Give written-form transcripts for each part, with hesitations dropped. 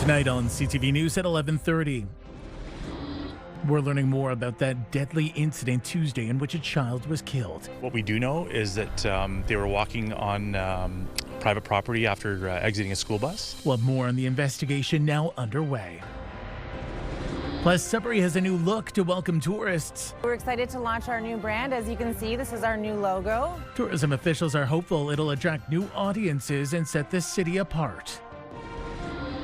Tonight on CTV News at 11:30. We're learning more about that deadly incident Tuesday in which a child was killed. What we do know is that they were walking on private property after exiting a school bus. We'll have more on the investigation now underway. Plus, Sudbury has a new look to welcome tourists. We're excited to launch our new brand. As you can see, this is our new logo. Tourism officials are hopeful it'll attract new audiences and set the city apart.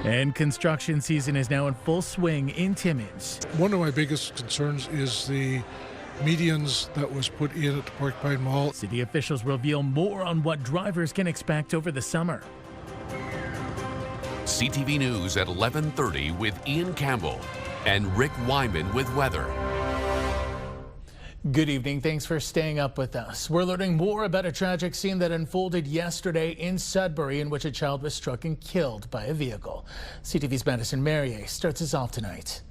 And construction season is now in full swing in Timmins. One of my biggest concerns is the medians that was put in at the Porcupine Mall. City officials reveal more on what drivers can expect over the summer. CTV News at 11:30 with Ian Campbell and Rick Wyman with weather. Good evening. Thanks for staying up with us. We're learning more about a tragic scene that unfolded yesterday in Sudbury in which a child was struck and killed by a vehicle. CTV's Madison Marier starts us off tonight.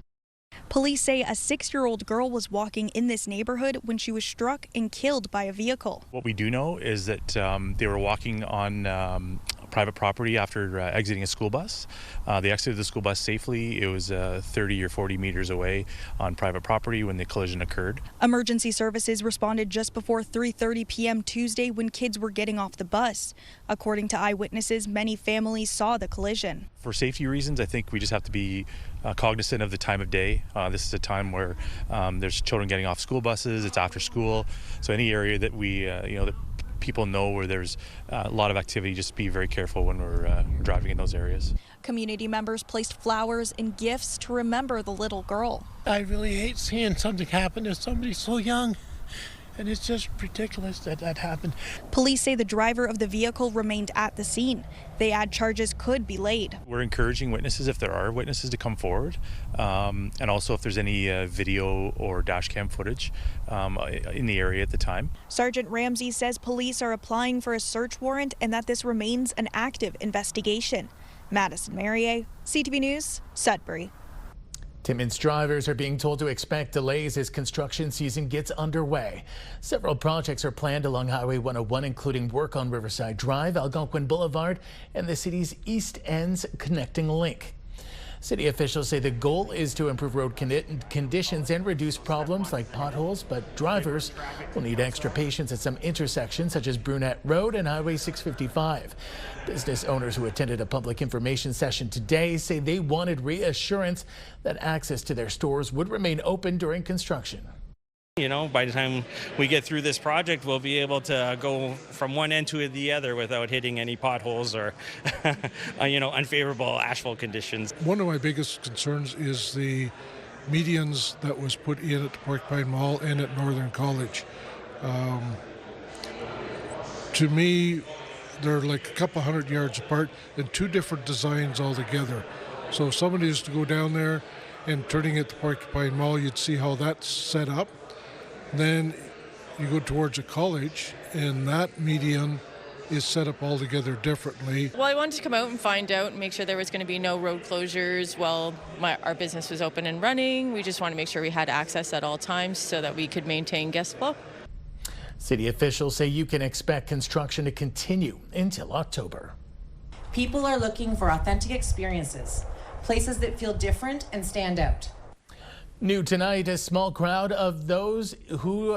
Police say a 6-year-old girl was walking in this neighborhood when she was struck and killed by a vehicle. What we do know is that they were walking on private property after exiting a school bus. They exited the school bus safely. It was 30 or 40 meters away on private property when the collision occurred. Emergency services responded just before 3:30 p.m. Tuesday when kids were getting off the bus. According to eyewitnesses, many families saw the collision. For safety reasons, I think we just have to be cognizant of the time of day. This is a time where there's children getting off school buses. It's after school. So any area that we, that people know where there's a lot of activity, just be very careful when we're driving in those areas. Community members placed flowers and gifts to remember the little girl. I really hate seeing something happen to somebody so young, and it's just ridiculous that that happened. Police say the driver of the vehicle remained at the scene. They add charges could be laid. We're encouraging witnesses, if there are witnesses, to come forward, and also if there's any video or dash cam footage in the area at the time. Sergeant Ramsey says police are applying for a search warrant and that this remains an active investigation. Madison Marier, CTV News, Sudbury. Timmins drivers are being told to expect delays as construction season gets underway. Several projects are planned along Highway 101, including work on Riverside Drive, Algonquin Boulevard, and the city's East End's connecting link. City officials say the goal is to improve road conditions and reduce problems like potholes, but drivers will need extra patience at some intersections such as Brunette Road and Highway 655. Business owners who attended a public information session today say they wanted reassurance that access to their stores would remain open during construction. By the time we get through this project, we'll be able to go from one end to the other without hitting any potholes or, unfavorable asphalt conditions. One of my biggest concerns is the medians that was put in at the Porcupine Mall and at Northern College. To me, they're like a couple hundred yards apart and two different designs altogether. So if somebody is to go down there and turning at the Porcupine Mall, you'd see how that's set up. Then you go towards a college and that median is set up altogether differently. Well, I wanted to come out and find out and make sure there was going to be no road closures while our business was open and running. We just want to make sure we had access at all times so that we could maintain guest flow. City officials say you can expect construction to continue until October. People are looking for authentic experiences, places that feel different and stand out. New tonight, a small crowd of those who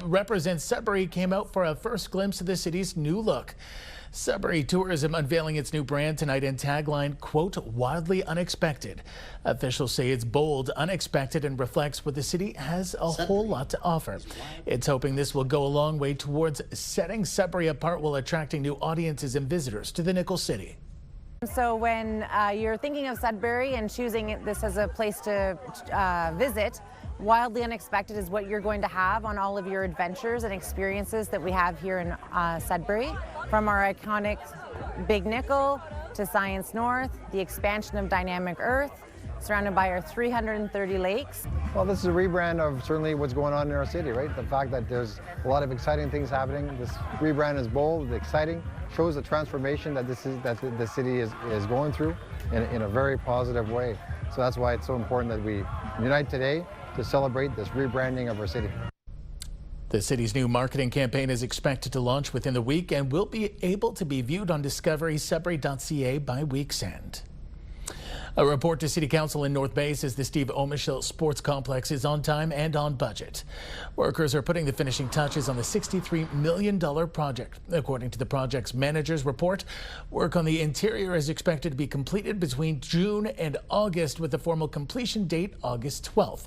represent Sudbury came out for a first glimpse of the city's new look. Sudbury Tourism unveiling its new brand tonight and tagline, quote, wildly unexpected. Officials say it's bold, unexpected, and reflects what the city has a whole lot to offer. It's hoping this will go a long way towards setting Sudbury apart while attracting new audiences and visitors to the Nickel City. So when you're thinking of Sudbury and choosing this as a place to visit, wildly unexpected is what you're going to have on all of your adventures and experiences that we have here in Sudbury. From our iconic Big Nickel to Science North, the expansion of Dynamic Earth, surrounded by our 330 lakes. Well, this is a rebrand of certainly what's going on in our city, right? The fact that there's a lot of exciting things happening. This rebrand is bold, exciting, shows the transformation that the city is going through in a very positive way. So that's why it's so important that we unite today to celebrate this rebranding of our city. The city's new marketing campaign is expected to launch within the week and will be able to be viewed on discoverysudbury.ca by week's end. A report to City Council in North Bay says the Steve Omischel Sports Complex is on time and on budget. Workers are putting the finishing touches on the $63 million project. According to the project's manager's report, work on the interior is expected to be completed between June and August, with the formal completion date August 12th.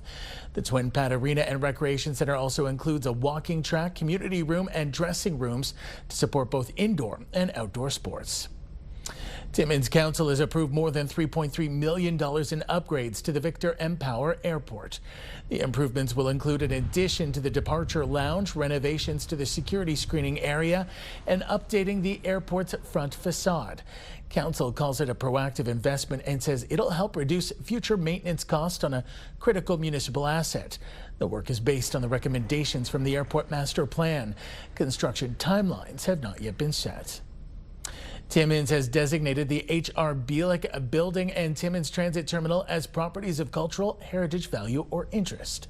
The Twin Pad Arena and Recreation Center also includes a walking track, community room, and dressing rooms to support both indoor and outdoor sports. Timmins Council has approved more than $3.3 million in upgrades to the Victor Empower Airport. The improvements will include an addition to the departure lounge, renovations to the security screening area, and updating the airport's front facade. Council calls it a proactive investment and says it'll help reduce future maintenance costs on a critical municipal asset. The work is based on the recommendations from the airport master plan. Construction timelines have not yet been set. Timmins has designated the H.R. Bielik Building and Timmins Transit Terminal as properties of cultural heritage value or interest.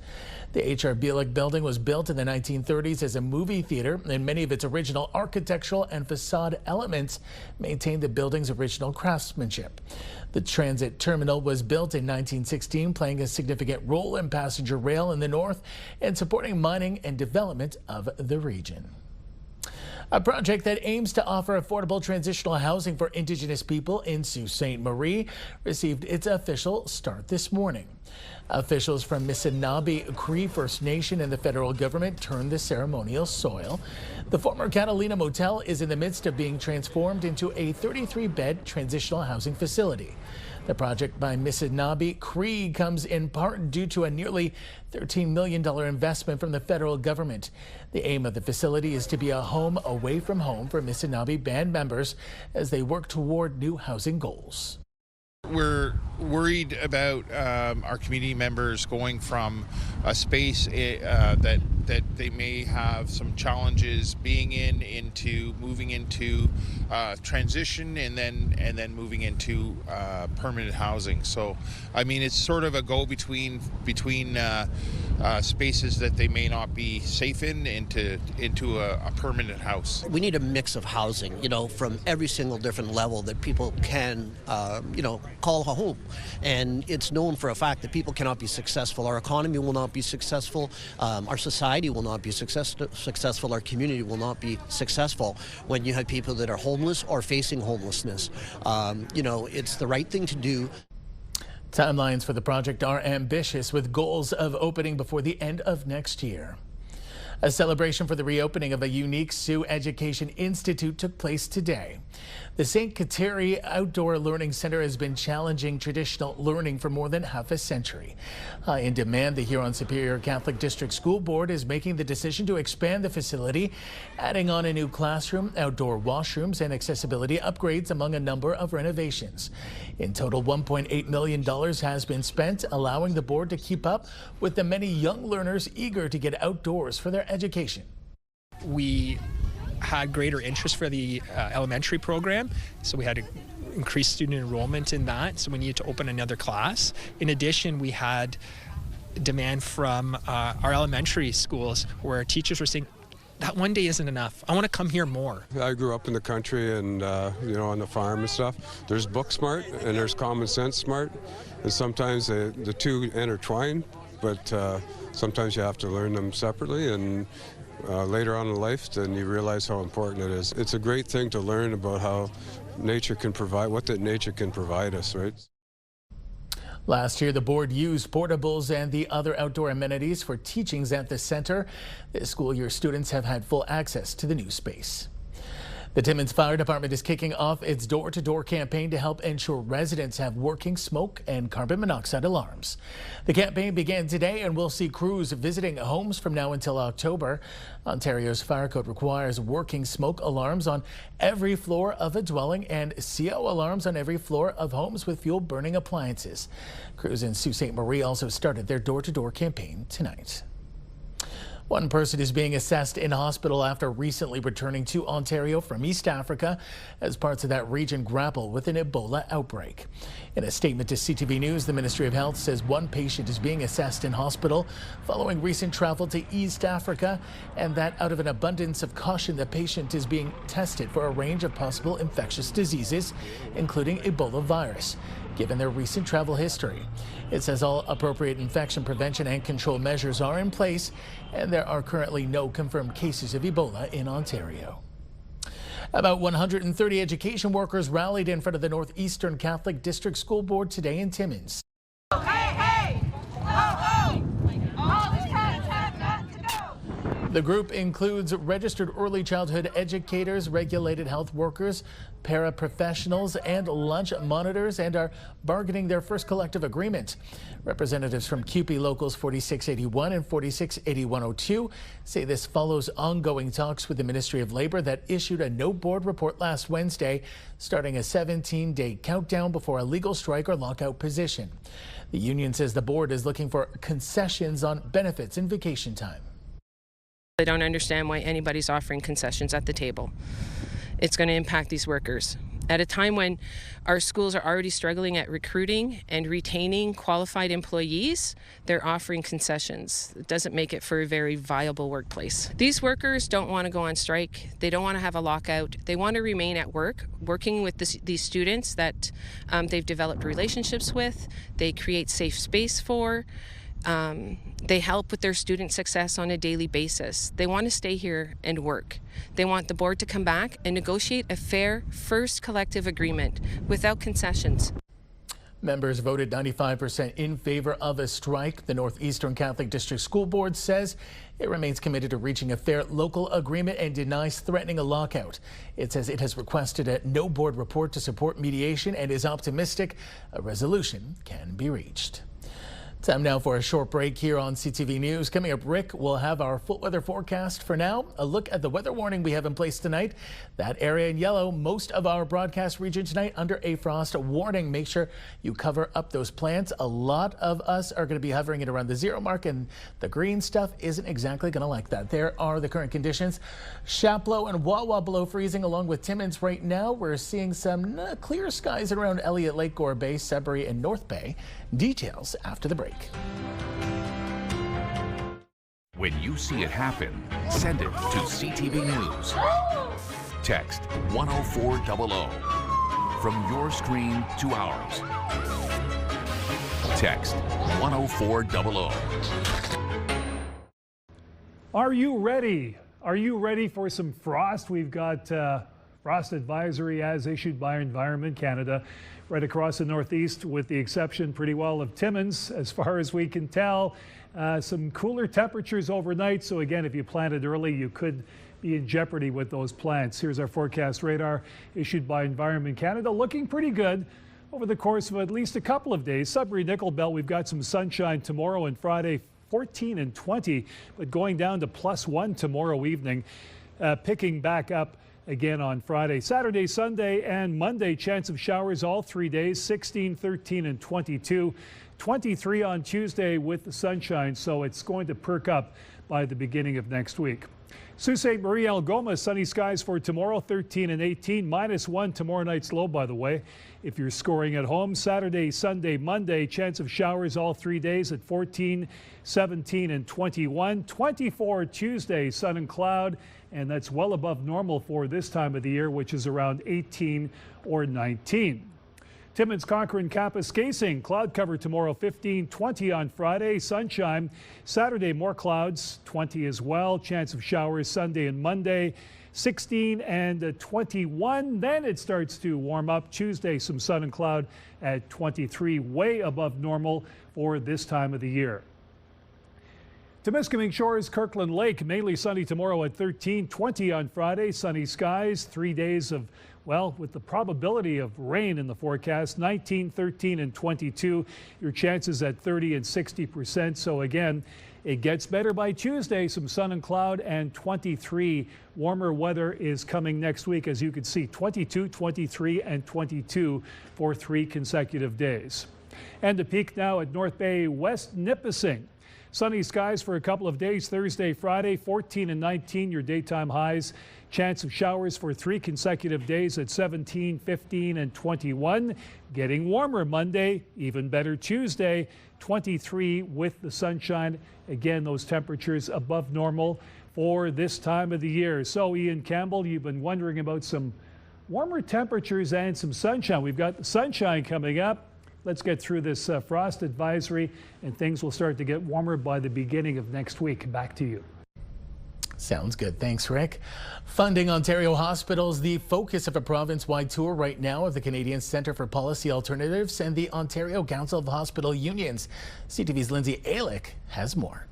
The H.R. Bielik Building was built in the 1930s as a movie theater, and many of its original architectural and facade elements maintain the building's original craftsmanship. The transit terminal was built in 1916, playing a significant role in passenger rail in the north and supporting mining and development of the region. A project that aims to offer affordable transitional housing for Indigenous people in Sault Ste. Marie received its official start this morning. Officials from Missinaibi Cree First Nation and the federal government turned the ceremonial soil. The former Catalina Motel is in the midst of being transformed into a 33-bed transitional housing facility. The project by Missinaibi Cree comes in part due to a nearly $13 million investment from the federal government. The aim of the facility is to be a home away from home for Missinaibi band members as they work toward new housing goals. We're worried about our community members going from a space that they may have some challenges being in into moving into transition and then moving into permanent housing. So I mean, it's sort of a go between spaces that they may not be safe in into a permanent house. We need a mix of housing, from every single different level that people can call a home. And it's known for a fact that people cannot be successful. Our economy will not be successful. Our society will not be successful. Our community will not be successful when you have people that are homeless or facing homelessness. It's the right thing to do. Timelines for the project are ambitious, with goals of opening before the end of next year. A celebration for the reopening of a unique Sioux Education Institute took place today. The St. Kateri Outdoor Learning Center has been challenging traditional learning for more than half a century. High in demand, the Huron-Superior Catholic District School Board is making the decision to expand the facility, adding on a new classroom, outdoor washrooms, and accessibility upgrades among a number of renovations. In total, $1.8 million has been spent, allowing the board to keep up with the many young learners eager to get outdoors for their education. We had greater interest for the elementary program, so we had to increase student enrollment in that, so we needed to open another class. In addition, we had demand from our elementary schools where teachers were saying, that one day isn't enough. I want to come here more. I grew up in the country and, on the farm and stuff. There's book smart and there's common sense smart. And sometimes the two intertwine, but sometimes you have to learn them separately. And later on in life, then you realize how important it is. It's a great thing to learn about how nature can provide, what that nature can provide us, right? Last year, the board used portables and the other outdoor amenities for teachings at the center. This school year, students have had full access to the new space. The Timmins Fire Department is kicking off its door-to-door campaign to help ensure residents have working smoke and carbon monoxide alarms. The campaign began today and will see crews visiting homes from now until October. Ontario's fire code requires working smoke alarms on every floor of a dwelling and CO alarms on every floor of homes with fuel-burning appliances. Crews in Sault Ste. Marie also started their door-to-door campaign tonight. One person is being assessed in hospital after recently returning to Ontario from East Africa as parts of that region grapple with an Ebola outbreak. In a statement to CTV News, the Ministry of Health says one patient is being assessed in hospital following recent travel to East Africa, and that out of an abundance of caution, the patient is being tested for a range of possible infectious diseases, including Ebola virus, given their recent travel history. It says all appropriate infection prevention and control measures are in place, and there are currently no confirmed cases of Ebola in Ontario. About 130 education workers rallied in front of the Northeastern Catholic District School Board today in Timmins. The group includes registered early childhood educators, regulated health workers, paraprofessionals, and lunch monitors, and are bargaining their first collective agreement. Representatives from CUPE Locals 4681 and 468102 say this follows ongoing talks with the Ministry of Labour that issued a no board report last Wednesday, starting a 17-day countdown before a legal strike or lockout position. The union says the board is looking for concessions on benefits and vacation time. I don't understand why anybody's offering concessions at the table. It's going to impact these workers. At a time when our schools are already struggling at recruiting and retaining qualified employees, they're offering concessions. It doesn't make it for a very viable workplace. These workers don't want to go on strike. They don't want to have a lockout. They want to remain at work, working with these students that they've developed relationships with. They create safe space for. They help with their student success on a daily basis. They want to stay here and work. They want the board to come back and negotiate a fair first collective agreement without concessions. Members voted 95% in favor of a strike. The Northeastern Catholic District School Board says it remains committed to reaching a fair local agreement and denies threatening a lockout. It says it has requested a no board report to support mediation and is optimistic a resolution can be reached. Time now for a short break here on CTV News. Coming up, Rick will have our full weather forecast. For now, a look at the weather warning we have in place tonight. That area in yellow, most of our broadcast region tonight under a frost warning. Make sure you cover up those plants. A lot of us are going to be hovering at around the 0 mark, and the green stuff isn't exactly going to like that. There are the current conditions. Chapleau and Wawa below freezing, along with Timmins right now. We're seeing some clear skies around Elliott Lake, Gore Bay, Sudbury, and North Bay. Details after the break. When you see it happen, send it to CTV News. Text 10400 from your screen to ours. Text 10400. Are you ready? Are you ready for some frost? We've got frost advisory as issued by Environment Canada right across the Northeast, with the exception pretty well of Timmins, as far as we can tell. Some cooler temperatures overnight, so again, if you planted early, you could be in jeopardy with those plants. Here's our forecast radar issued by Environment Canada, looking pretty good over the course of at least a couple of days. Sudbury Nickel Belt, we've got some sunshine tomorrow and Friday, 14 and 20, but going down to +1 tomorrow evening, picking back up again on Friday. Saturday, Sunday, and Monday, chance of showers all 3 days, 16, 13, and 22. 23 on Tuesday with the sunshine, so it's going to perk up by the beginning of next week. Sault Ste. Marie, Algoma, sunny skies for tomorrow, 13 and 18, -1 tomorrow night's low, by the way. If you're scoring at home, Saturday, Sunday, Monday, chance of showers all 3 days at 14, 17, and 21. 24 Tuesday, sun and cloud, and that's well above normal for this time of the year, which is around 18 or 19. Timmins Cochrane Campus Casing, cloud cover tomorrow, 15, 20 on Friday, sunshine. Saturday, more clouds, 20 as well. Chance of showers Sunday and Monday, 16 and 21. Then it starts to warm up. Tuesday, some sun and cloud at 23, way above normal for this time of the year. Temiskaming Shores, Kirkland Lake, mainly sunny tomorrow at 13, 20 on Friday, sunny skies, 3 days of, well, with the probability of rain in the forecast, 19, 13, and 22. Your chances at 30 and 60%. So again, it gets better by Tuesday, some sun and cloud, and 23. Warmer weather is coming next week, as you can see, 22, 23, and 22 for 3 consecutive days. And a peek now at North Bay, West Nipissing. Sunny skies for a couple of days, Thursday, Friday, 14 and 19, your daytime highs. Chance of showers for 3 consecutive days at 17, 15, and 21. Getting warmer Monday, even better Tuesday, 23 with the sunshine. Again, those temperatures above normal for this time of the year. So, Ian Campbell, you've been wondering about some warmer temperatures and some sunshine. We've got the sunshine coming up. Let's get through this frost advisory, and things will start to get warmer by the beginning of next week. Back to you. Sounds good. Thanks, Rick. Funding Ontario hospitals, the focus of a province-wide tour right now of the Canadian Centre for Policy Alternatives and the Ontario Council of Hospital Unions. CTV's Lindsay Alick has more.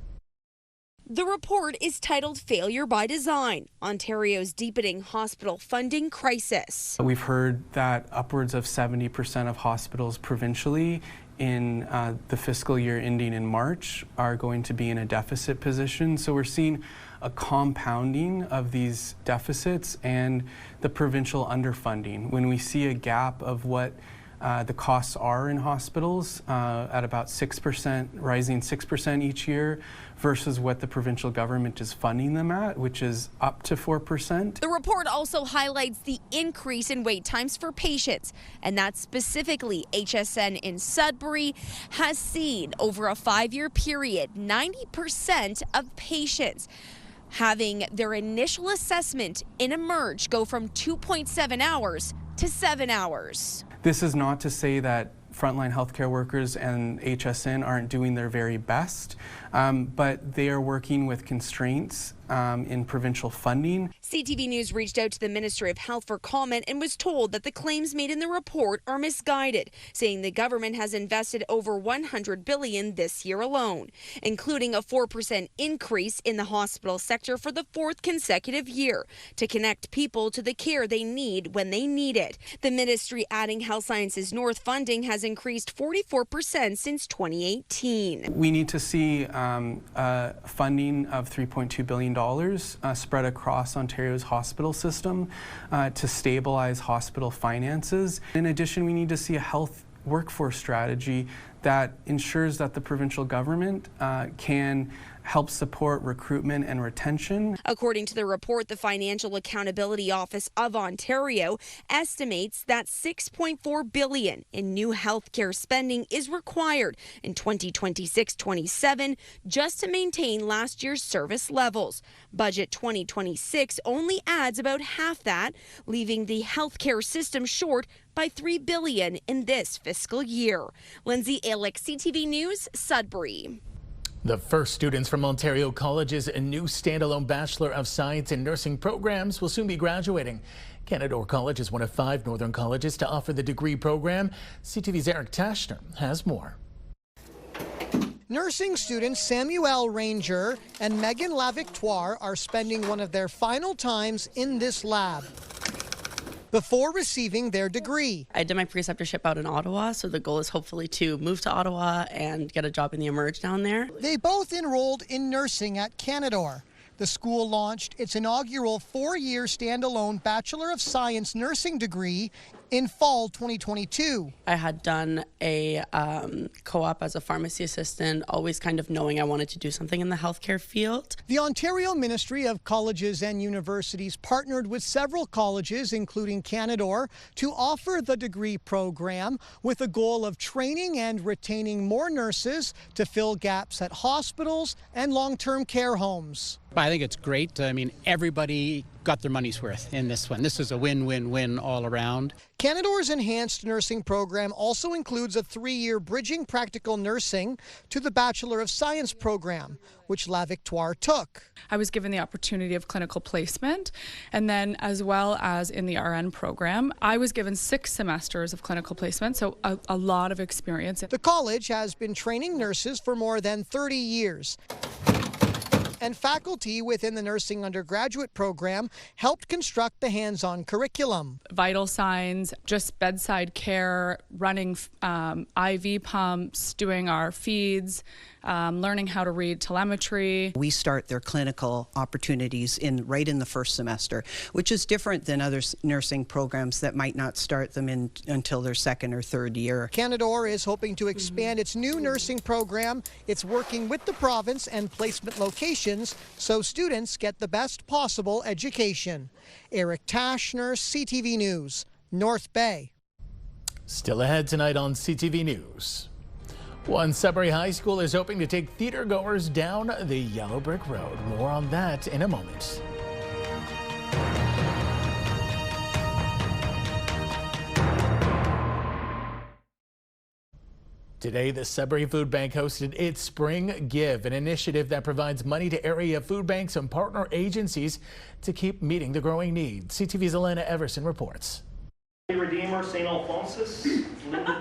The report is titled Failure by Design, Ontario's Deepening Hospital Funding Crisis. We've heard that upwards of 70% of hospitals provincially in the fiscal year ending in March are going to be in a deficit position. So we're seeing a compounding of these deficits and the provincial underfunding. When we see a gap of what the costs are in hospitals at about 6%, rising 6% each year, versus what the provincial government is funding them at, which is up to 4%. The report also highlights the increase in wait times for patients, and that specifically HSN in Sudbury has seen over a 5-year period 90% of patients having their initial assessment in Emerge go from 2.7 hours to 7 hours. This is not to say that frontline healthcare workers and HSN aren't doing their very best, but they are working with constraints in provincial funding. CTV News reached out to the Ministry of Health for comment and was told that the claims made in the report are misguided, saying the government has invested over $100 billion this year alone, including a 4% increase in the hospital sector for the 4th consecutive year to connect people to the care they need when they need it. The ministry adding Health Sciences North funding has increased 44% since 2018. We need to see funding of $3.2 billion spread across Ontario's hospital system to stabilize hospital finances. In addition, we need to see a health workforce strategy that ensures that the provincial government can help support recruitment and retention. According to the report, the Financial Accountability Office of Ontario estimates that $6.4 billion in new healthcare spending is required in 2026-27 just to maintain last year's service levels. Budget 2026 only adds about half that, leaving the healthcare system short by $3 billion in this fiscal year. Lindsay Alick, CTV News, Sudbury. The first students from Ontario colleges and new standalone Bachelor of Science in Nursing programs will soon be graduating. Canadore College is one of 5 northern colleges to offer the degree program. CTV's Eric Tashner has more. Nursing students Samuel Ranger and Megan Lavictoire are spending one of their final times in this lab before receiving their degree. I did my preceptorship out in Ottawa, so the goal is hopefully to move to Ottawa and get a job in the Emerge down there. They both enrolled in nursing at Canadore. The school launched its inaugural 4-year standalone Bachelor of Science nursing degree in fall 2022. I had done a co-op as a pharmacy assistant, always kind of knowing I wanted to do something in the healthcare field. The Ontario Ministry of Colleges and Universities partnered with several colleges, including Canadore, to offer the degree program with a goal of training and retaining more nurses to fill gaps at hospitals and long-term care homes. I think it's great. I mean, everybody got their money's worth in this one. This is a win-win-win all around. Canadore's enhanced nursing program also includes a 3-year bridging practical nursing to the Bachelor of Science program, which Lavictoire took. I was given the opportunity of clinical placement, and then as well as in the RN program, I was given 6 semesters of clinical placement, so a lot of experience. The college has been training nurses for more than 30 years. And faculty within the nursing undergraduate program helped construct the hands-on curriculum. Vital signs, just bedside care, running IV pumps, doing our feeds, learning how to read telemetry. We start their clinical opportunities right in the first semester, which is different than other nursing programs that might not start them until their second or third year. Canadore is hoping to expand its new nursing program. It's working with the province and placement locations so students get the best possible education. Eric Tashner, CTV News, North Bay. Still ahead tonight on CTV News. One Sudbury High School is hoping to take theater goers down the Yellow Brick Road. More on that in a moment. Today, the Sudbury Food Bank hosted its Spring Give, an initiative that provides money to area food banks and partner agencies to keep meeting the growing need. CTV's Elena Everson reports. Redeemer St. Alphonsus.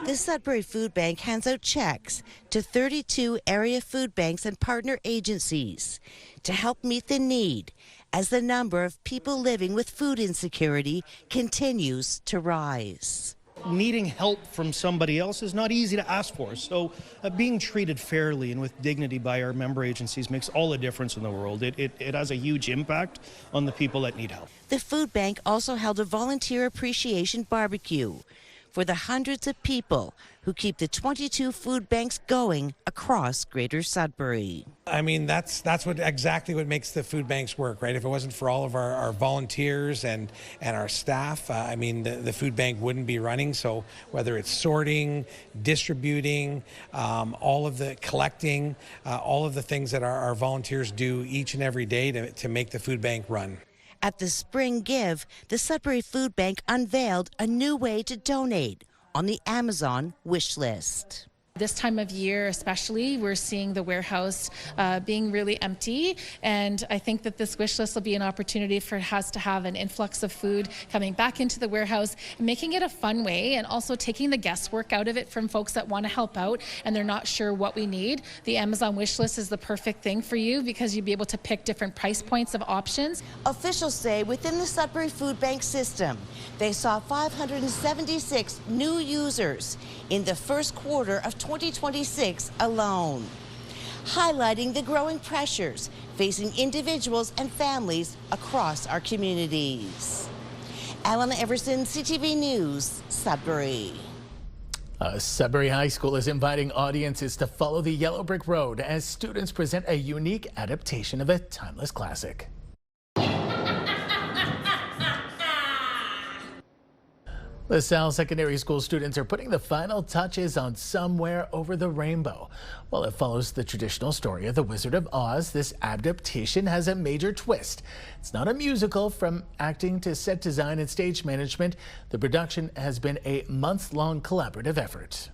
The Sudbury Food Bank hands out checks to 32 area food banks and partner agencies to help meet the need as the number of people living with food insecurity continues to rise. Needing help from somebody else is not easy to ask for, so being treated fairly and with dignity by our member agencies makes all the difference in the world. It has a huge impact on the people that need help. The food bank also held a volunteer appreciation barbecue for the hundreds of people who keep the 22 food banks going across Greater Sudbury. I mean, that's exactly what makes the food banks work, right? If it wasn't for all of our volunteers and our staff, I mean, the food bank wouldn't be running. So whether it's sorting, distributing, all of the collecting, all of the things that our volunteers do each and every day to make the food bank run. At the Spring Give, the Sudbury Food Bank unveiled a new way to donate on the Amazon wish list. This time of year especially, we're seeing the warehouse being really empty, and I think that this wish list will be an opportunity for us to have an influx of food coming back into the warehouse, making it a fun way, and also taking the guesswork out of it from folks that want to help out and they're not sure what we need. The Amazon wish list is the perfect thing for you because you'll be able to pick different price points of options. Officials say within the Sudbury Food Bank system, they saw 576 new users in the first quarter of 2026 alone, highlighting the growing pressures facing individuals and families across our communities. Elena Everson, CTV News, Sudbury. Sudbury High School is inviting audiences to follow the Yellow Brick Road as students present a unique adaptation of a timeless classic. The Sault Secondary School students are putting the final touches on Somewhere Over the Rainbow. While it follows the traditional story of the Wizard of Oz, this adaptation has a major twist. It's not a musical. From acting to set design and stage management, the production has been a months-long collaborative effort.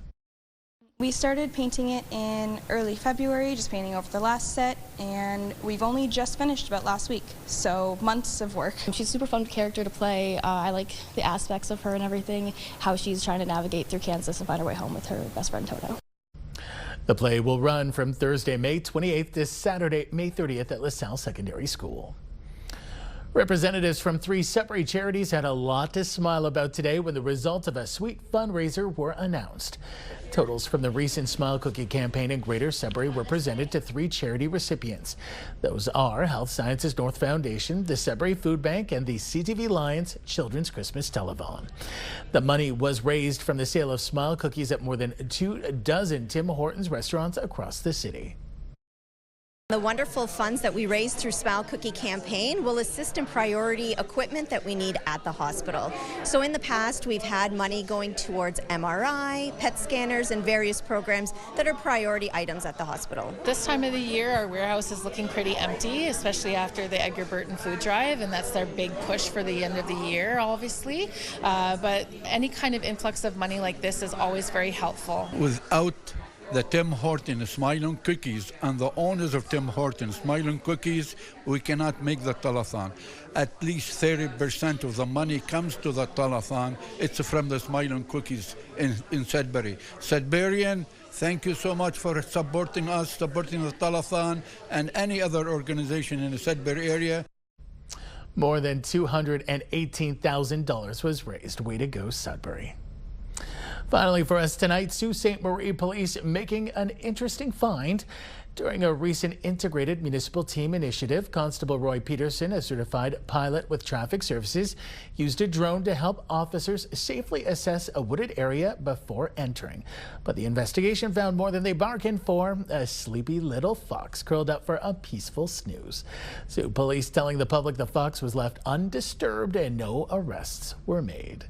We started painting it in early February, just painting over the last set, and we've only just finished about last week, so months of work. She's a super fun character to play. I like the aspects of her and everything, how she's trying to navigate through Kansas and find her way home with her best friend Toto. The play will run from Thursday, May 28th to Saturday, May 30th at LaSalle Secondary School. Representatives from 3 Sudbury charities had a lot to smile about today when the results of a sweet fundraiser were announced. Totals from the recent Smile Cookie campaign in Greater Sudbury were presented to 3 charity recipients. Those are Health Sciences North Foundation, the Sudbury Food Bank, and the CTV Lions Children's Christmas Telethon. The money was raised from the sale of Smile Cookies at more than 24 Tim Hortons restaurants across the city. The wonderful funds that we raise through Smile Cookie campaign will assist in priority equipment that we need at the hospital. So in the past, we've had money going towards MRI, PET scanners, and various programs that are priority items at the hospital. This time of the year, our warehouse is looking pretty empty, especially after the Edgar Burton food drive, and that's their big push for the end of the year, obviously. But any kind of influx of money like this is always very helpful. Without the Tim Hortons Smile Cookies and the owners of Tim Hortons Smile Cookies, we cannot make the telethon. At least 30% of the money comes to the telethon. It's from the Smile Cookies in Sudbury. Sudburian Thank you so much for supporting us, supporting the telethon, and any other organization in the Sudbury area. More than $218,000 was raised. Way to go, Sudbury. Finally for us tonight, Sault Ste. Marie Police making an interesting find. During a recent integrated municipal team initiative, Constable Roy Peterson, a certified pilot with traffic services, used a drone to help officers safely assess a wooded area before entering. But the investigation found more than they bargained for: a sleepy little fox curled up for a peaceful snooze. Sault Police telling the public the fox was left undisturbed and no arrests were made.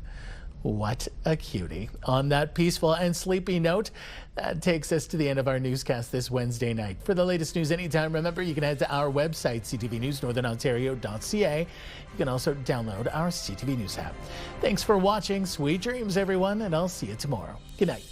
What a cutie. On that peaceful and sleepy note, that takes us to the end of our newscast this Wednesday night. For the latest news anytime, remember you can head to our website, ctvnewsnorthernontario.ca. You can also download our CTV News app. Thanks for watching. Sweet dreams, everyone, and I'll see you tomorrow. Good night.